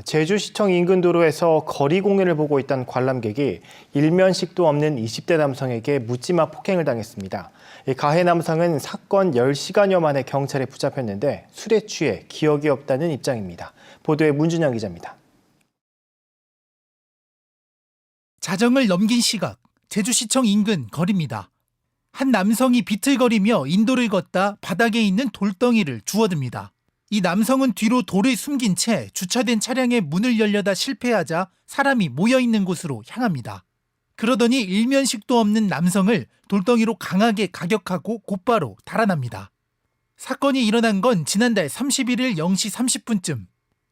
제주시청 인근 도로에서 거리 공연을 보고 있던 관람객이 일면식도 없는 20대 남성에게 묻지마 폭행을 당했습니다. 가해 남성은 사건 10시간여 만에 경찰에 붙잡혔는데 술에 취해 기억이 없다는 입장입니다. 보도에 문준영 기자입니다. 자정을 넘긴 시각, 제주시청 인근 거리입니다. 한 남성이 비틀거리며 인도를 걷다 바닥에 있는 돌덩이를 주워듭니다. 이 남성은 뒤로 돌을 숨긴 채 주차된 차량의 문을 열려다 실패하자 사람이 모여있는 곳으로 향합니다. 그러더니 일면식도 없는 남성을 돌덩이로 강하게 가격하고 곧바로 달아납니다. 사건이 일어난 건 지난달 31일 0시 30분쯤.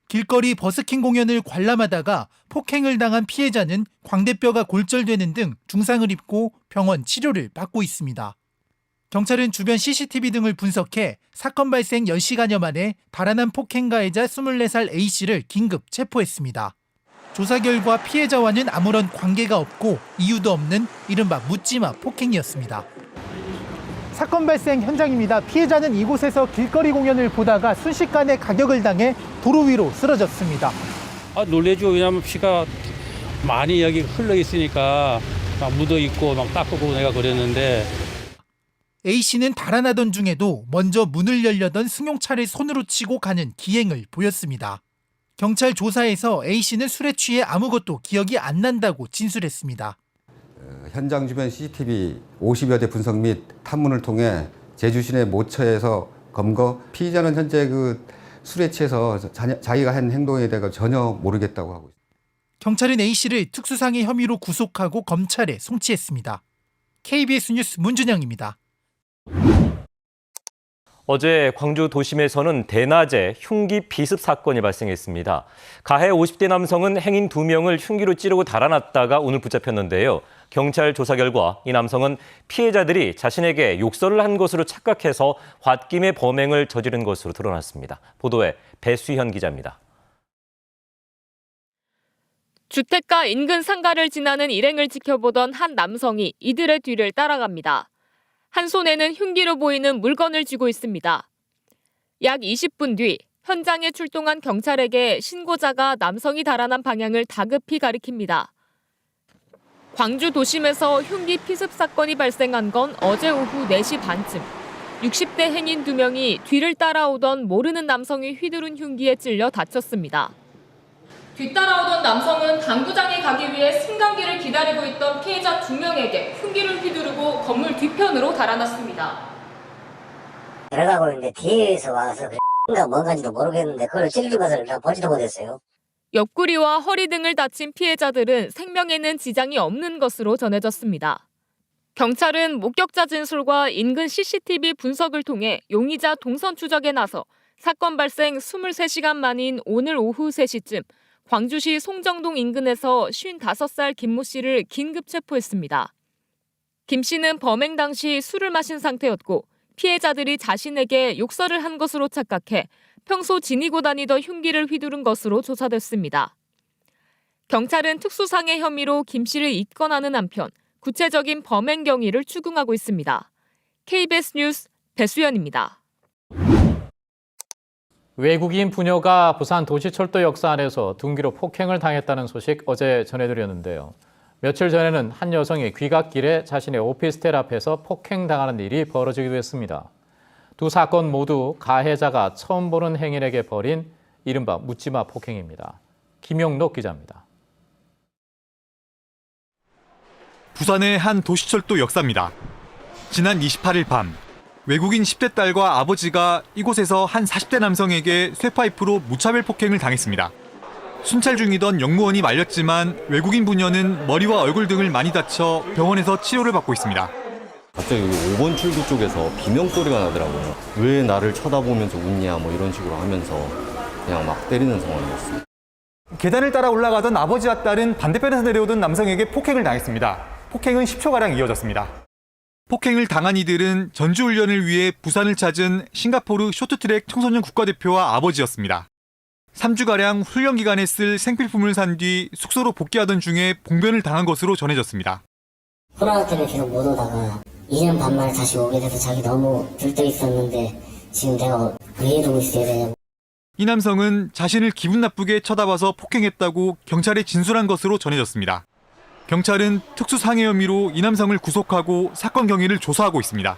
길거리 버스킹 공연을 관람하다가 폭행을 당한 피해자는 광대뼈가 골절되는 등 중상을 입고 병원 치료를 받고 있습니다. 경찰은 주변 CCTV 등을 분석해 사건 발생 10시간여 만에 달아난 폭행 가해자 24살 A씨를 긴급 체포했습니다. 조사 결과 피해자와는 아무런 관계가 없고 이유도 없는 이른바 묻지마 폭행이었습니다. 사건 발생 현장입니다. 피해자는 이곳에서 길거리 공연을 보다가 순식간에 가격을 당해 도로 위로 쓰러졌습니다. 놀래죠. 왜냐하면 피가 많이 여기 흘러 있으니까 막 묻어 있고 막 닦고 내가 그랬는데. A씨는 달아나던 중에도 먼저 문을 열려던 승용차를 손으로 치고 가는 기행을 보였습니다. 경찰 조사에서 A씨는 술에 취해 아무것도 기억이 안 난다고 진술했습니다. 현장 주변 CCTV 50여 대 분석 및 탐문을 통해 제주 시내 모처에서 검거, 피의자는 현재 술에 취해서 자기가 한 행동에 대해 전혀 모르겠다고 하고 있습니다. 경찰은 A씨를 특수상해 혐의로 구속하고 검찰에 송치했습니다. KBS 뉴스 문준영입니다. 어제 광주 도심에서는 대낮에 흉기 비습 사건이 발생했습니다. 가해 50대 남성은 행인 2명을 흉기로 찌르고 달아났다가 오늘 붙잡혔는데요. 경찰 조사 결과 이 남성은 피해자들이 자신에게 욕설을 한 것으로 착각해서 홧김에 범행을 저지른 것으로 드러났습니다. 보도에 배수현 기자입니다. 주택가 인근 상가를 지나는 일행을 지켜보던 한 남성이 이들의 뒤를 따라갑니다. 한 손에는 흉기로 보이는 물건을 쥐고 있습니다. 약 20분 뒤 현장에 출동한 경찰에게 신고자가 남성이 달아난 방향을 다급히 가리킵니다. 광주 도심에서 흉기 피습 사건이 발생한 건 어제 오후 4시 반쯤. 60대 행인 2명이 뒤를 따라오던 모르는 남성이 휘두른 흉기에 찔려 다쳤습니다. 뒤따라오던 남성은 당구장에 가기 위해 승강기를 기다리고 있던 피해자 2명에게 흉기를 휘두르고 건물 뒤편으로 달아났습니다. 들어가고 있는데 뒤에서 와서 뭔가인지도 모르겠는데 그걸 찔린 것을 보지도 못했어요. 옆구리와 허리 등을 다친 피해자들은 생명에는 지장이 없는 것으로 전해졌습니다. 경찰은 목격자 진술과 인근 CCTV 분석을 통해 용의자 동선 추적에 나서 사건 발생 23시간 만인 오늘 오후 3시쯤 광주시 송정동 인근에서 55살 김모 씨를 긴급 체포했습니다. 김 씨는 범행 당시 술을 마신 상태였고 피해자들이 자신에게 욕설을 한 것으로 착각해 평소 지니고 다니던 흉기를 휘두른 것으로 조사됐습니다. 경찰은 특수상해 혐의로 김 씨를 입건하는 한편 구체적인 범행 경위를 추궁하고 있습니다. KBS 뉴스 배수연입니다. 외국인 부녀가 부산 도시철도 역사 안에서 둔기로 폭행을 당했다는 소식 어제 전해드렸는데요. 며칠 전에는 한 여성이 귀갓길에 자신의 오피스텔 앞에서 폭행당하는 일이 벌어지기도 했습니다. 두 사건 모두 가해자가 처음 보는 행인에게 벌인 이른바 묻지마 폭행입니다. 김용록 기자입니다. 부산의 한 도시철도 역사입니다. 지난 28일 밤 외국인 10대 딸과 아버지가 이곳에서 한 40대 남성에게 쇠파이프로 무차별 폭행을 당했습니다. 순찰 중이던 영무원이 말렸지만 외국인 부녀는 머리와 얼굴 등을 많이 다쳐 병원에서 치료를 받고 있습니다. 갑자기 여기 5번 출구 쪽에서 비명소리가 나더라고요. 왜 나를 쳐다보면서 웃냐 뭐 이런 식으로 하면서 그냥 막 때리는 상황이었어요. 계단을 따라 올라가던 아버지와 딸은 반대편에서 내려오던 남성에게 폭행을 당했습니다. 폭행은 10초가량 이어졌습니다. 폭행을 당한 이들은 전주훈련을 위해 부산을 찾은 싱가포르 쇼트트랙 청소년 국가대표와 아버지였습니다. 3주가량 훈련 기간에 쓸 생필품을 산 뒤 숙소로 복귀하던 중에 봉변을 당한 것으로 전해졌습니다. 코로나 때문에 계속 못 오다가 2년 반 만에 다시 오게 돼서 자기 너무 들떠 있었는데 지금 내가 왜 이러고 있어야 되냐고. 이 남성은 자신을 기분 나쁘게 쳐다봐서 폭행했다고 경찰에 진술한 것으로 전해졌습니다. 경찰은 특수상해 혐의로 이 남성을 구속하고 사건 경위를 조사하고 있습니다.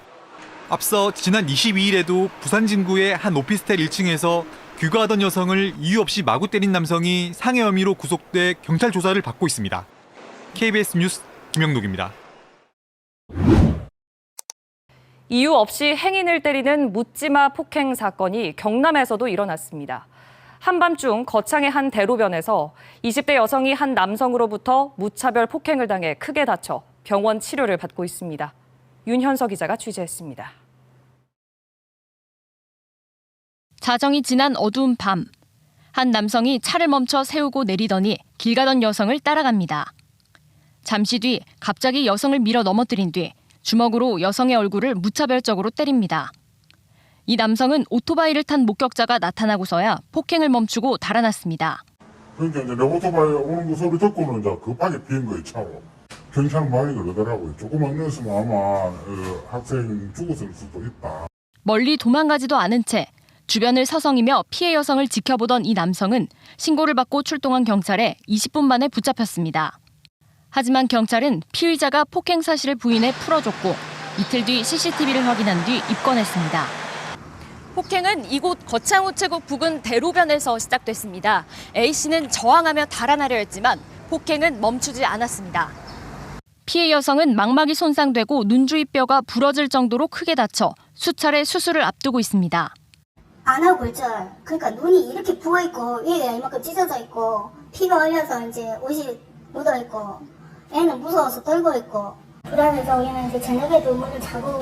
앞서 지난 22일에도 부산 진구의 한 오피스텔 1층에서 귀가하던 여성을 이유 없이 마구 때린 남성이 상해 혐의로 구속돼 경찰 조사를 받고 있습니다. KBS 뉴스 김영록입니다. 이유 없이 행인을 때리는 묻지마 폭행 사건이 경남에서도 일어났습니다. 한밤중 거창의 한 대로변에서 20대 여성이 한 남성으로부터 무차별 폭행을 당해 크게 다쳐 병원 치료를 받고 있습니다. 윤현서 기자가 취재했습니다. 자정이 지난 어두운 밤, 한 남성이 차를 멈춰 세우고 내리더니 길 가던 여성을 따라갑니다. 잠시 뒤 갑자기 여성을 밀어 넘어뜨린 뒤 주먹으로 여성의 얼굴을 무차별적으로 때립니다. 이 남성은 오토바이를 탄 목격자가 나타나고서야 폭행을 멈추고 달아났습니다. 그러니까 이제 내 오토바이 오는 거 소리 듣고는 이제 급하게 비인 거예요, 차로. 경찰 많이 그러더라고요. 조금만 늦으면 아마 학생 죽었을 수도 있다. 멀리 도망가지도 않은 채 주변을 서성이며 피해 여성을 지켜보던 이 남성은 신고를 받고 출동한 경찰에 20분 만에 붙잡혔습니다. 하지만 경찰은 피의자가 폭행 사실을 부인해 풀어줬고 이틀 뒤 CCTV를 확인한 뒤 입건했습니다. 폭행은 이곳 거창우체국 부근 대로변에서 시작됐습니다. A씨는 저항하며 달아나려 했지만 폭행은 멈추지 않았습니다. 피해 여성은 망막이 손상되고 눈주위뼈가 부러질 정도로 크게 다쳐 수차례 수술을 앞두고 있습니다. 안하고 골절. 그러니까 눈이 이렇게 부어있고 위에 이만큼 찢어져 있고 피가 흘려서 이제 옷이 묻어있고 애는 무서워서 떨고 있고 불안해서 우리는 이제 저녁에도 문을 자고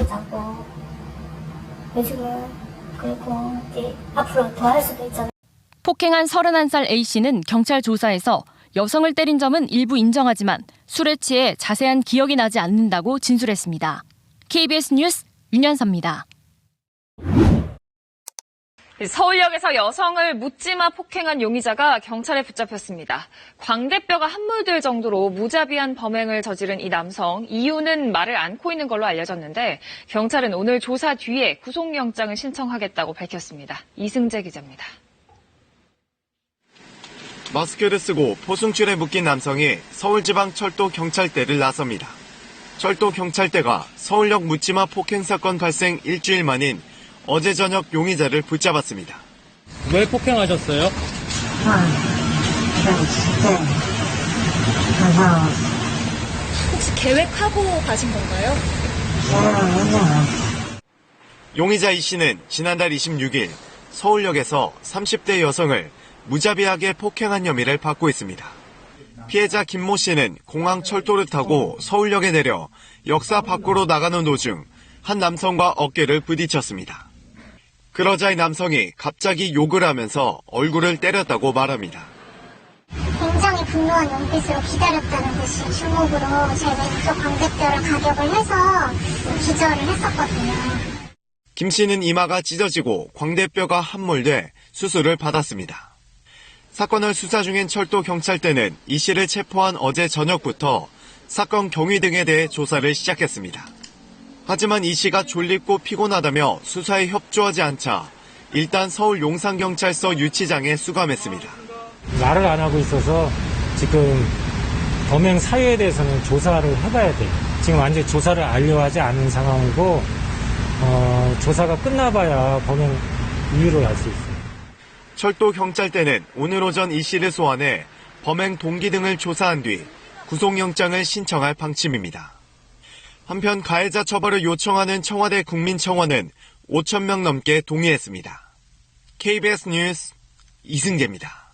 요즘은 그리고 이제 앞으로 더 할 수도 있잖아요. 폭행한 31살 A씨는 경찰 조사에서 여성을 때린 점은 일부 인정하지만 술에 취해 자세한 기억이 나지 않는다고 진술했습니다. KBS 뉴스 윤현서입니다. 서울역에서 여성을 묻지마 폭행한 용의자가 경찰에 붙잡혔습니다. 광대뼈가 함몰될 정도로 무자비한 범행을 저지른 이 남성, 이유는 말을 않고 있는 걸로 알려졌는데 경찰은 오늘 조사 뒤에 구속영장을 신청하겠다고 밝혔습니다. 이승재 기자입니다. 마스크를 쓰고 포승줄에 묶인 남성이 서울지방철도경찰대를 나섭니다. 철도경찰대가 서울역 묻지마 폭행 사건 발생 일주일 만인 어제 저녁 용의자를 붙잡았습니다. 왜 폭행하셨어요? 혹시 계획하고 가신 건가요? 용의자 이 씨는 지난달 26일 서울역에서 30대 여성을 무자비하게 폭행한 혐의를 받고 있습니다. 피해자 김모 씨는 공항 철도를 타고 서울역에 내려 역사 밖으로 나가는 도중 한 남성과 어깨를 부딪혔습니다. 그러자 이 남성이 갑자기 욕을 하면서 얼굴을 때렸다고 말합니다. 굉장히 분노한 눈빛으로 기다렸다는 듯이 주먹으로 제 왼쪽 광대뼈를 가격을 해서 기절을 했었거든요. 김 씨는 이마가 찢어지고 광대뼈가 함몰돼 수술을 받았습니다. 사건을 수사 중인 철도경찰대는 이 씨를 체포한 어제 저녁부터 사건 경위 등에 대해 조사를 시작했습니다. 하지만 이 씨가 졸립고 피곤하다며 수사에 협조하지 않자 일단 서울 용산경찰서 유치장에 수감했습니다. 말을 안 하고 있어서 지금 범행 사유에 대해서는 조사를 해봐야 돼요. 지금 완전히 조사를 완료하지 않은 상황이고 조사가 끝나봐야 범행 이유를 알 수 있어요. 철도경찰대는 오늘 오전 이 씨를 소환해 범행 동기 등을 조사한 뒤 구속영장을 신청할 방침입니다. 한편 가해자 처벌을 요청하는 청와대 국민청원은 5,000명 넘게 동의했습니다. KBS 뉴스 이승재입니다.